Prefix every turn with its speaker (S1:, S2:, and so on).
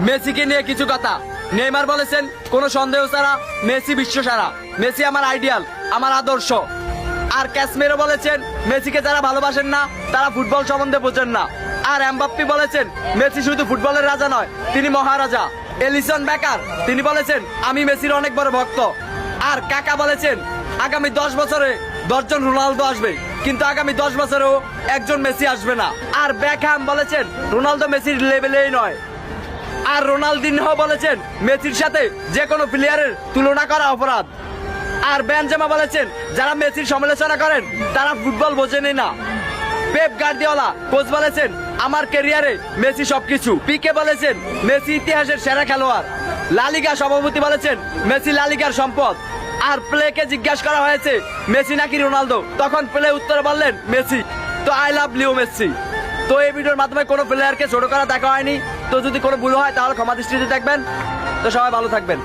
S1: মেসিকে নিয়ে কিছু কথা। নেইমার বলেছেন কোনো সন্দেহ ছাড়া মেসি বিশ্বসেরা, মেসি আমার আইডিয়াল, আমার আদর্শ। আর ক্যাসমেরো বলেছেন মেসিকে যারা ভালোবাসেন না তারা ফুটবল সম্বন্ধে বোঝেন না। আর এমবাপ্পে বলেছেন মেসি শুধু ফুটবলের রাজা নয়, তিনি মহারাজা। এলিসন বেকার তিনি বলেছেন আমি মেসির অনেক বড় ভক্ত। আর কাকা বলেছেন আগামী 10 বছরে 10 জন রোনালদো আসবে, কিন্তু আগামী 10 বছরেও একজন মেসি আসবে না। আর বেকহ্যাম বলেছেন রোনালদো মেসির লেভেলেই নয়। আর রোনালদিনহো বলেছেন মেসির সাথে যে কোনো প্লেয়ারের তুলনা করা অপরাধ। আর বেনজেমা বলেছেন যারা মেসির সমালোচনা করেন তারা ফুটবল বোঝেনই না। পেপ গার্দিওলা কোচ বলেছেন আমার ক্যারিয়ারে মেসি সবকিছু। পিকে বলেছেন মেসি ইতিহাসের সেরা খেলোয়াড়। লালিগা সভাপতি বলেছেন মেসি লালিগার সম্পদ। আর প্লেকে জিজ্ঞাসা করা হয়েছে মেসি নাকি রোনালদো, তখন প্লে উত্তরে বললেন মেসি। তো আই লাভ লিও মেসি। তো এই ভিডিওর মাধ্যমে কোনো প্লেয়ারকে ছোট করা দেখা হয়নি। তো যদি কোনো ভুল হয় তাহলে ক্ষমা দৃষ্টিতে দেখবেন। তো সবাই ভালো থাকবেন।